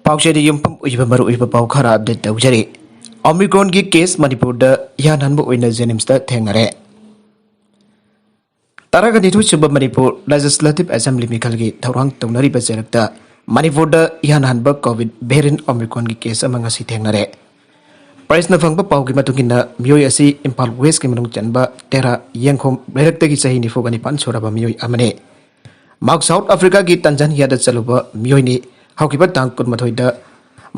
पाउचेरी युम्पम उइबा मरु उइबा पाउ खरा update तौजरी Omicron की केस मणिपुर दा यानहनबो ओइना जेनिम्स दा थेंगरे तारागा निथु सुब मणिपुर लेजिस्लेटिव असेंबली मिखल की थौरांग तौनरी बजेरक्ता मणिपुर दा यानहनबा कोविड वेरिएंट ओमिक्रॉन की केस अमंगसी थेंगरे प्रश्न फंगबा पाउ की मतुगिना मियोय असि इंफाल वेस्ट की मनुंग चनबा तेरा यंगखोम बेरक्ते की सही निफोगनि पान छोराबा मियोय अमने मार्क साउथ अफ्रीका की तंजानिया दा चलुबा मियोयनी हौकिबा तांग कुनमथोइदा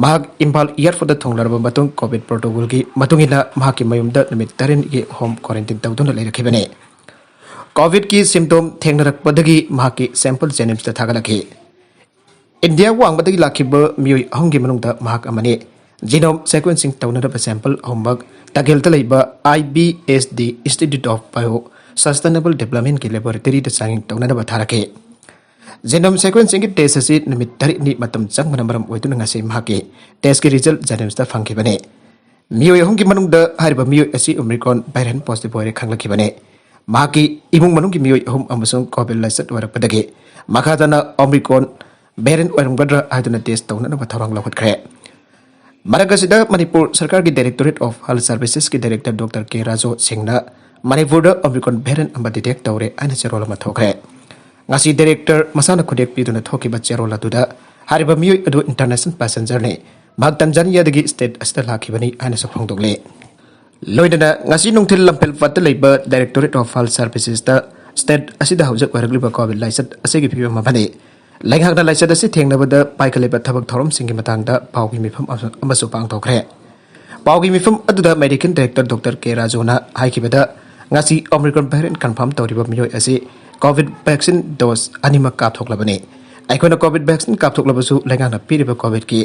महाग इंफाल एयरपोर्ट थोंगलरबा मतुंग कोविड प्रोटोकॉल की मतुंगिना महाग की मयुमदा निमित 13 की होम क्वारंटाइन तौदुना लेरखिबने कोविड की सिम्टोम थेंगनरकपदगी महाग की सैंपल जेनिम्स दा थागलखि इंडिया वांगबदगी लाखिबा मियोय अहंगी मनुंगदा महाग अमने जीनोम सीक्वेंसिंग तौनरबा सैंपल अहमग तगेलता लैबा IBSD institute of bio sustainable development की लैबोरेटरी दा चांगिंग तौनरबा थारखे जीनोम सीक्वेंसिंग की टेस्ट असी निमित 13 मतम चंगबना मरम ओइदुना ngasi mahaki टेस्ट की रिजल्ट जेनिम्स दा फंखिबने मियोय अहंगी मनुंगदा हारिबा मियोय असी ओमिक्रॉन वायरस पॉजिटिव ओइरे खंगलखिबने mahaki इमुंग मनुंग की मियोय अहम अमसुंग कोविड लाइसट वरपदगे मखादना ओमिक्रॉन वेरिएंट ओइरंगदरा हाइदुना टेस्ट तौनना थौरांग लौखटख्रे मरकसिदा मणिपुर सरकार की डायरेक्टोरेट ऑफ हेल्थ सर्विसेज की डायरेक्टर डॉक्टर के राजो सिंहना मणिपुर दा ओमिक्रॉन वेरिएंट अमा डिटेक्ट तौरे आइना चेरोल अमा थोखरे ngasi director masana khudek piduna thokiba cherola duda hariba miyoy adu international passenger ne mag Tanzania dagi state asta lakhibani aina sophong dogle loidana ngasi nungthil lampel pat leiba directorate of health services da state asida hawjak waragliba covid laisat asegi phiwa mabane laihakna laisat asi thengnabada paikaleba thabak thorom singi matangda pawgi mifam amasu pang thokre pawgi mifam aduda medical director dr k rajona haikibada ngasi omicron variant confirm tawriba miyoy asi covid vaccine dose अनिमक कापथोक्लबने अखोना covid vaccine कापथोक्लबसु लेंगाना पीरिबा covid की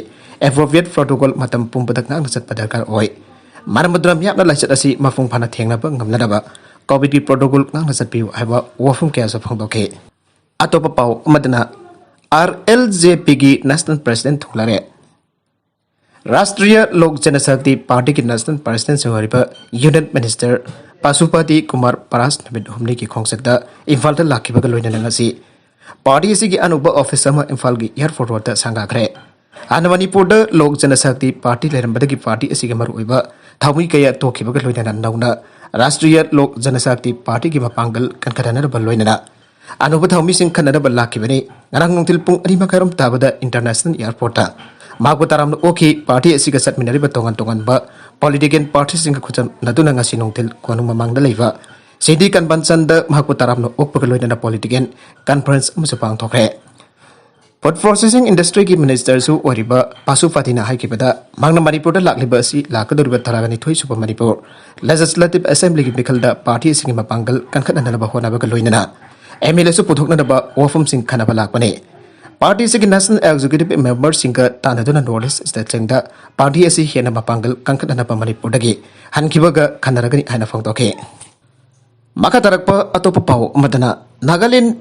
appropriate protocol मतम पुंबदक नांग चटपा दरकार ओय मारमद्रम याबना लाइचत असि मफुंग फाना थेंगनाबा ngamnadaba कोविड की प्रोटोकॉल नांग चटपिउ हाइबा वफुम क्या सफंगदोखे अतोपा पाउ मदना RLJP की नेशनल प्रेसिडेंट थोलारे राष्ट्रीय लोक जनशक्ति पार्टी की नेशनल प्रेसिडेंट से यूनियन मिनिस्टर पाशुपति कुमार परास नमित हमने की खोंगसदा इम्फाल दा लाखिबगा लोइना ngasi पार्टी असि की अनुबा ऑफिस अमा इम्फाल की एयरपोर्ट रोड दा सांगाखरे आन मणिपुर दा लोक जनशक्ति पार्टी लेरमबदगी पार्टी असि के मरुइबा थामुइ कया तोखिबगा लोइना नौना राष्ट्रीय लोक जनशक्ति पार्टी की मपांगल कनखदानरबा लोइना अनुबा थामुइ सिंग खनरबा लाखिबने ngarang nungtil pung 5 tabada international airport मागु Taram ओखी पार्टी असि का सटमिनरिबा तोंगन तोंगन बा पॉलिटिकल पार्टी सिंग खुचम नदुना ngasi nungtil कोनु ममांगदा लेबा सिटी कन्वेंशन द मागु ताराम ओकपग लोइना पॉलिटिकल कॉन्फ्रेंस अमसु पांगथोखरे फूड प्रोसेसिंग इंडस्ट्री की मिनिस्टर सु ओरिबा पाशुपतिना हाइकिबदा मांगना मणिपुर दा लाखलिबा असि लाकदुरबा तरागनि थोइ सुबा मणिपुर लेजिस्लेटिव असेंबली की बिखलदा पार्टी सिंग मपांगल कनखदनबा होनाबा लोइना MLA सु पुथोकनबा वफम सिंग खनाबा लाकपने पार्टी से नेशनल एग्जीक्यूटिव मेंबर सिंह तानदुना नॉर्थ ईस्ट स्टेट सिंगदा पार्टी असि हेना मपांगल कंखदनबा मणिपुरदगी हनखिबगा खनरगनि हाइना फंगदोखे मखा तरकपा अतोप पाउ मदना नागालैंड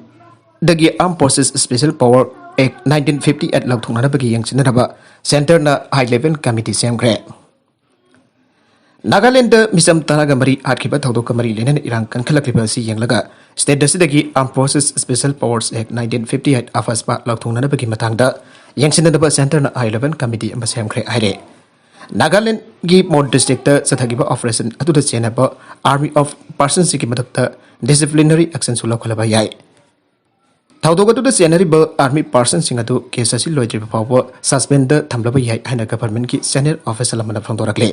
दगी armed forces special power act 1958 लौथोंनाबगी यंगसिनरबा सेंटर ना हाई लेवल कमिटी सेमग्रे नागालैंड मिसम तनागा मरी हाटखिबा थौदोक मरी लेनन इरांग कनखलखिबा असि यंगलगा स्टेट दसिदगी armed forces special powers act 1958 AFSPA लौथोंनाबगी मतंगदा यंगसिनदबा सेंटर ना हाई लेवल कमिटी अमा सेमग्रे हाइरे नागालैंड की मोड डिस्ट्रिक्ट चथगिबा ऑपरेशन अदुदा चेनबा आर्मी ऑफ पर्सन्स की मदक्ता डिसिप्लिनरी एक्शन सुलखलबा याय थौदोक अदुदा चेनरिबा आर्मी पर्सन सिंग अदु केस असि लोइद्रिबा फावबा सस्पेंड थमलबा याय हाइना गवर्नमेंट की सीनियर ऑफिसर अमना फंगदोरकले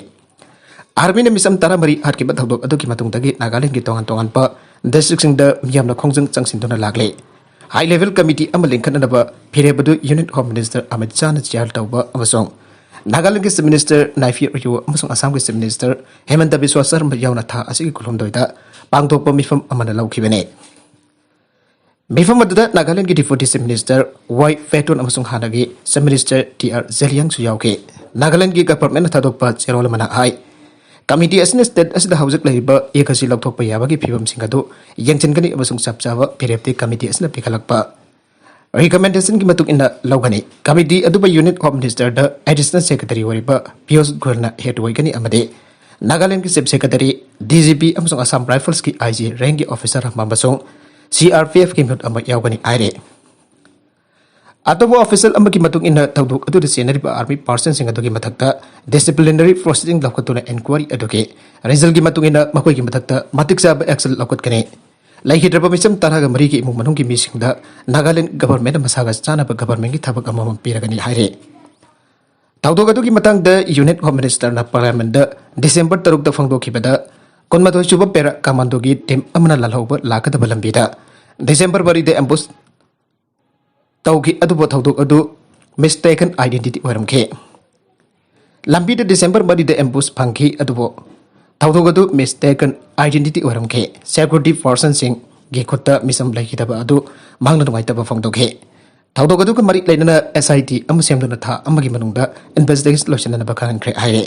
आर्मी ने मिसम तारा मरी हाटकिबा थौदोक अदु की मतुंगदगी नागालैंड की तोंगन तोंगन पा डिस्ट्रिक्ट सिंग द मियामना खोंजंग चंगसिनदुना लागले हाई लेवल कमिटी अमा लिंखननबा फिरेबदु union home minister Amit Shah न चेयर तौबा अमसोंग नागालैंड के चीफ मिनिस्टर नाइफी रियो अमसोंग असम के चीफ मिनिस्टर हेमंत बिस्वा शर्मा यावना था असि खुलुमदोइदा पांगथोकपा मिफम अमना लौखिबने मिफम अदुदा नागालैंड की deputy chief minister Y Patton अमसोंग हानागी चीफ मिनिस्टर TR जेलियांग सुयावके नागालैंड की गवर्नमेंट थादोकपा चेरोल मना हाई कमिटी असने स्टेट असदा हौजक लैबा एकasi लौथोकपा याबगी फिबम सिंगदु यंगचनगनि अमसोंग सबचावा फिरेप्ति कमिटी असना पिखलकपा रिकमेंडेशन की मतुक इना लौगनि कमिटी अदुबा unit home minister the additional secretary वरिबा पियोस गोरना हेड वइगनि अमदे नागालैंड की चीफ सेक्रेटरी DGP अमसोंग असम राइफल्स की IG रैंक की ऑफिसर ममबसोंग CRPF की म्यूट अमा यावगनि आइरे Atau official ambaki matung ina tawduk adu senari ba army person sing adugi mathakta disciplinary proceeding lakotuna inquiry aduge result gi matung ina makoi gi mathakta matik sa action lakot kane lai hidraba misam taraga mari gi imung manung gi mising da Nagaland government masaga chana ba government gi thabak amam piragani haire tawduk adugi matang da unit home minister na parliament da December 3 da fangdoki bada konmathoi chuba pera commando gi team amna lalhoba lakadaba lambida December bari de ambush tauki adu bo thauduk adu mistaken identity oramke lambi de December bari de ambush phangki adu bo thauduk adu mistaken identity oramke security person sing ge khutta misam lai kitaba adu mangna ngai taba phangdoke thauduk adu ka mari lainana SIT amusem dana tha amagi manungda investigation lotion na bakhan kre haire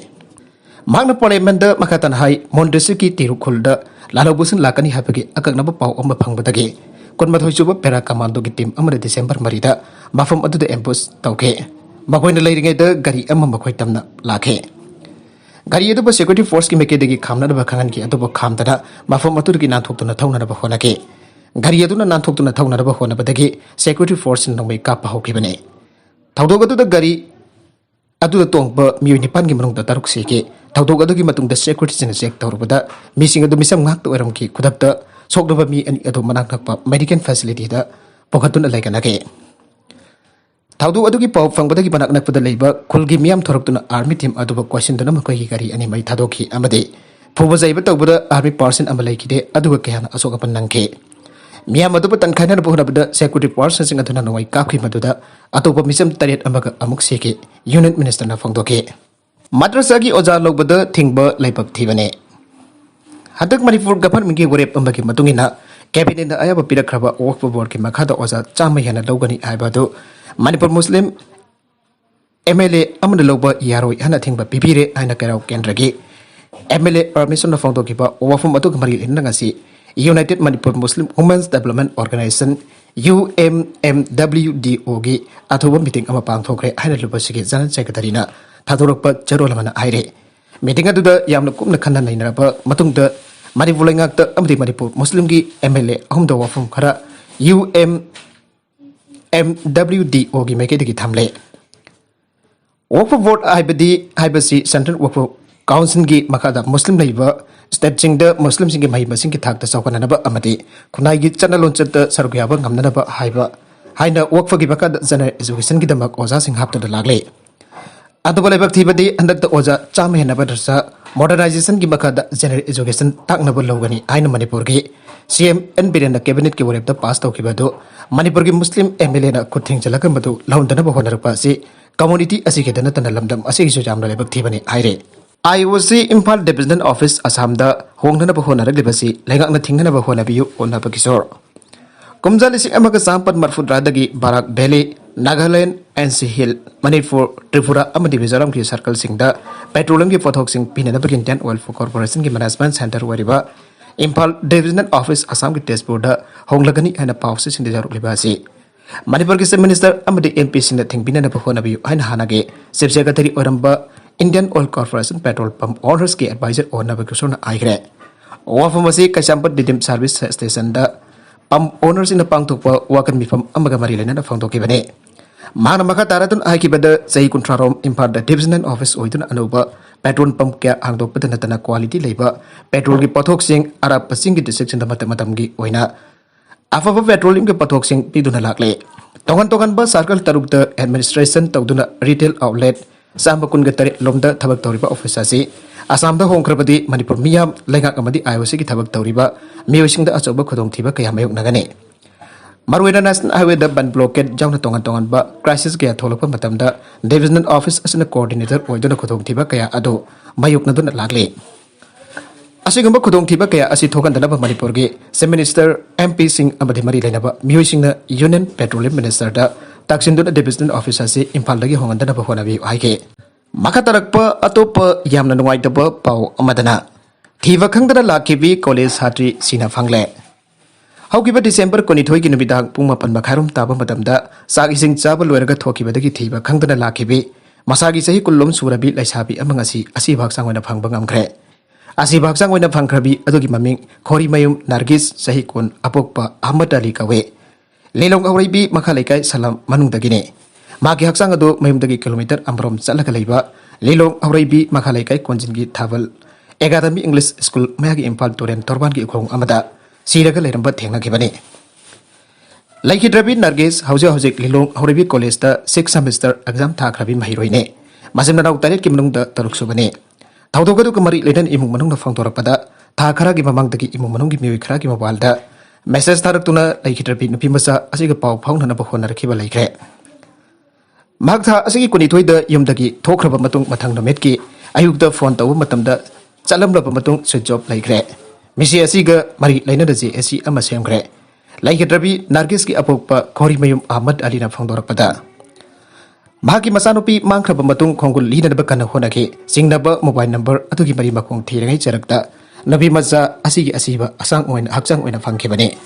magna parliament da makatan hai mondesi ki tirukhulda lalobusun lakani habagi akakna ba pau amba phangbadage konmathoi chuba pera commando ki team amara December marida mafam adu de ambush tauke makoina leiringai da gari amma makhoi tamna lakhe gari adu ba security force ki meke degi khamna ba khangan ki adu ba khamdana mafam adu ki nanthok tuna thauna ba honake gari adu na nanthok tuna thauna ba hona badagi security force nongmei ka pa hoki bane thaudok adu da gari adu da tongba mioi nipan gi manung da taruk seke thaudok adu gi matung da security sing check tawrubada mising adu misam ngak to eram ki khudakta sokdaba mi ani adu manak nakpa medical facility da pokhatun laikanake thaudu adu ki pau fangbada ki manak nakpada leiba khulgi miam thoraktuna army team adu ba question dana makoi ki gari ani mai thadoki amade phuba jaiba tawbada army person ambalai ki de adu ka kyana asoka pan nangke miam adu ba tankhana na bohna security person sing aduna noi ka khi maduda atopa misam taret amaga amuk seke union minister na fangdoke madrasa gi oja logbada thingba leipap thibane hadak Manipur government gi worep ambaki matungina cabinet na ayaba pirakraba work board ki makhada oza chama yana logani aibado Manipur Muslim MLA amna logba yaroi hana thingba pipire aina karau kendragi MLA permission na fangdo kiba wafum atu kamari inangasi United Manipur Muslim Women's Development Organization UMMWDO gi athoba meeting ama pangthokre aina lubasigi general secretary na thadorokpa charolamana aire meeting adu da yamna kumna khanna nainaraba matungda Manipur ngakta amdi Manipur Muslim gi MLA ahumda wafum khara UMMWDO gi meke digi thamle work board haibasi central work council gi makada Muslim leiba state sing da Muslim sing gi mai basing gi thak ta saukana na ba amadi khunai gi channel lonche ta sarugya ba ngamna na ba haiba haina work gi bakada general education gi damak oza sing hapta da lagle adu lebak thibadi andak ta oza chama hena ba darsa modernization की मखा general education ताकनब लौगनी आइन मणिपुर की CM N Biren cabinet की वरेब पास तौखिबदो मणिपुर की मुस्लिम MLA ना खुथिंग चलकमदो लौंदनब होनरपा असि community असि के दन तन लमदम असि की जामना लेबक थीबनी हाइरे IOC Imphal divisional office Assam दा होंगनब होनरगलिबसि लेगाकना थिंगनब होनबियु ओनब किशोर कुमजा लिसिंग अमग सांपत मरफुद्रादगी Barak valley Nagaland NC Hill Manipur Tripura amadi Mizoram ki circle singda petroleum ki pothok sing pinanaba Indian Oil Corporation ki management center wariba Impal Divisional Office Assam ki testboard da honglagani ana pawse sing dejaruk libasi Manipur ki minister amadi MP sing thing pinana phona bi aina hanage chief secretary oramba Indian Oil Corporation petrol pump owners ki advisor onaba kusona aigre wafamasi kasampat didim service station da pump owners in the pangthokpa wakan mifam amaga mari lena phangthoki bane Mana maka taratun aiki beda sahi kuntrarom impar da divisional office oitun anuba petrol pump kya angdok pada natana quality leba petrol ki pothok sing arab pasing ki section da matam gi oina afa petroleum ki pothok sing piduna lakle tongan ba circle taruk da administration tawduna retail outlet samba kun gatare lomda thabak toriba office asi asam da hongkrabadi Manipur miyam lengak amadi IOC ki thabak toriba miyosing da achoba khodong thiba kaya mayuk nagane Marwena National Highway da ban blockade jangna tongan ba crisis kaya tholokpa matamda divisional office asina coordinator oiduna khodong thiba kaya ado mayukna dun lagle asigamba khodong thiba kaya asi thokan dana ba Manipur gi minister MP Singh amadi mari laina ba mioi singna Union Petroleum Minister da taksin dun divisional office asi Imphal dagi hongan dana ba hona bi haike makatarakpa atopa yamna nuai da ba pau amadana thiba khangdana lakibi college hatri sina phangle Haukiba December konithoi ki numidang pung mapan makharum taba matamda sak ising chaba loiraga thokibadagi thiba khangdana lakibi masagi sahi kullom surabi laisabi amangasi asi bhaksang oina phangba ngamkhre asi bhaksang oina phangkhrabi adugi maming khori mayum Nargis sahi kun apokpa Ahmad Ali kawe Lelong Auraibi Makalaikai Salam Manung Dagine. Maki Haksangado Mayumdagi kilometer Amrom Salakalaiba, Lelong Auraibi Makalaikai Konjingi Tavel, Academy English School Magi Impal Toren Torbangi Ukong Amada, Sirakalamba Tena Kibani. Like Hidrabi Nargis, Hausa Lelong Auraibi College, 6th semester exam Takrabi Mahiroine, Mazimana Tarik Kimnung the Taruksubane. Taudogadu Kamari Leden Imung Manung the Fangtorapada, Takaragi Mamangaki Imung Manungi Mikraki Mabalda. Message tarak-tuna like hidrapi nupi masa asig pau pau na nabahon na rakiba laikre. Magtha asigi kunitoy da yumdagi tokraba matung matang na metki ayug da phone tawu matamda chalam laba matung switch off laikre. Misi asiga mari laina da JSC ama semkre. Like hidrapi Nargis ki apokpa Khori Mayum Ahmad Ali na phangdorakpada. Mahaki masanupi mangkraba matung khongul lina na bakana honake singnaba mobile number atugi mari makong thirangai charakta. Nabi Maza asigi asiba asang oin haksang oin fangkibane.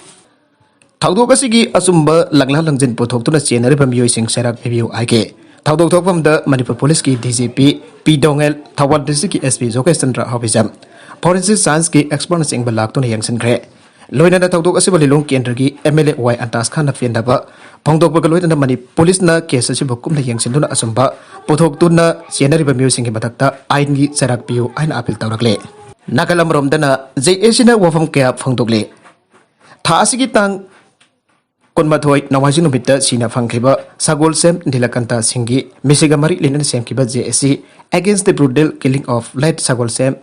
Taudok asigi asumba langlang langjin pothok tuna chenare bamiyoi sing serak bibiu aike. Taudok thokpam da Manipur Police ki DGP P Dongel Thawal District ki SP Jokesh Chandra Hobisam Forensic Science ki expert sing balak tuna yang senkre. Loina da taudok asiba lilong kendra ki MLA Y Antas Khan na fiendaba phongdok ba loina da Mani Police na case asiba kum na yang sinduna asumba pothok tuna chenare bamiyoi sing ki batakta ain gi serak biu ain apil tawrakle. Nakalam romdana JSC na wafam kaya phangdokle. Tha asigi tang konmathoi nawajin ubita sina phangkhiba Sagol Sem Nilakanta Singhi Misigamari Linan Semkiba JSC against the brutal killing of late Sagol Sem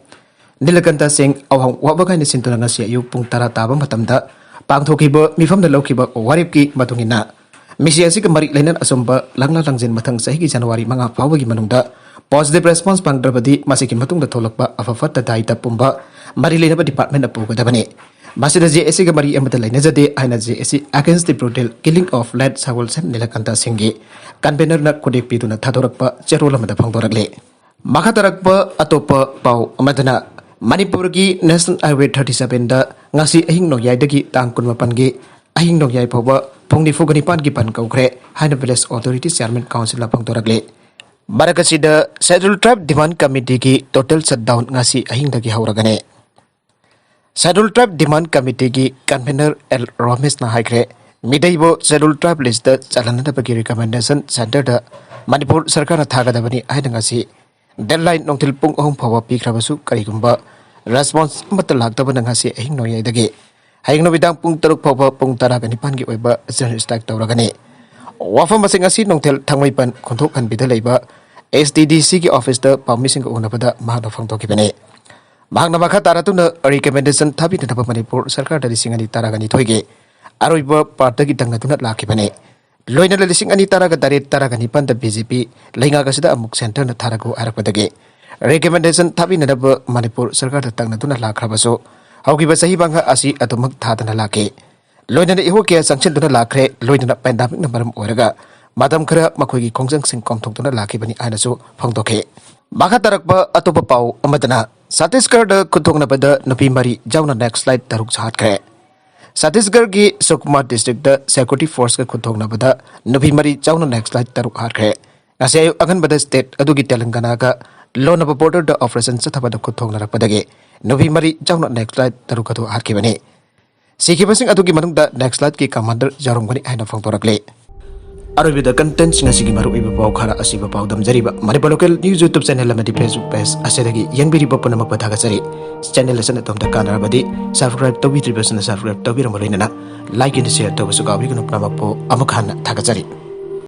Nilakanta Singh awang wabagai ni sintulanga sia yu pung tara taba matamda pangthokiba mifam da laukiba waripki matungina misiasi kamari Linan asomba langla langjin mathang sahi January manga pawagi manungda positive response pangdrabadi masiki matung da tholakpa afafat da daita pumba mari lenaba department apu gadabane masida JSC ga mari amata laina jade aina JSC against the brutal killing of late Sagol Sem Nilakanta Singhi convener na kodek pituna thadorakpa cherola mada phangdorakle makatarakpa atopa pau amadana Manipur ki National Highway 37 da ngasi ahing nogyai dagi tang kunmapan gi ahing nogyai phawa phongni fuganipan gi pan kaukre haina village authority chairman council la phangdorakle Barakasida Schedule Tribe Demand Committee ki total shutdown ngasi ahing dagi hauragane. Schedule Tribe Demand Committee ki convener L Ramesh na haikre midaibo Schedule Tribe list da chalanada bagi recommendation center da Manipur sarkar na thagadabani ahina ngasi deadline nongtil pung ahum phawa pikrabasu karigumba response amata lagtabana ngasi ahing noyai dagi haing no bidang pung taruk phawa pung tara ga nipan gi oiba general strike tawragane. Wafam masing asi nongtel thangmaipan khonthok han bida leiba SDDC ki office da permission ko unapada mahna phangtokibane mahna bakha taratuna recommendation thabi na Manipur sarkar da lising ani taragani thoige aroiba parta gi dangatuna lakibane loina lising ani taraga daret taragani pan da BJP leinga ga sida amuk center na tharago arakpadage recommendation thabi na Manipur sarkar da tangatuna lakrabaso haugiba sahi bangha asi atumak thadana lake loina iho ke sanction duna lakre loina pandemic na maram oraga madam khara makhoi gi khongjang sing komthok duna lakibani aina so phangtokhe makha tarakba atopa pau amadana Chhattisgarh da kuthong na bada nupi mari jauna next slide taruk chat kre Chhattisgarh gi Sukumar district da security force ka kuthong na bada nupi mari jauna next slide taruk har kre ngasai agan bada state adugi Telangana ka law na border da operation chathaba da kuthong na rakpadage nupi mari jauna next slide taruk ka har kibani Sikibasing atugi manung da next slide ki commander jaromgani aina phangtorakle Arabida content singasigi maru iba pau khara asiba pau damjariba Manipur local news YouTube channel amadi Facebook page asedagi yangbiri bapana mapathaga chari channel lesson atomda kanarabadi subscribe tobi tribesana subscribe tobi ramaloinana like and share tobi sugabi gunu pramappo amakhana thagachari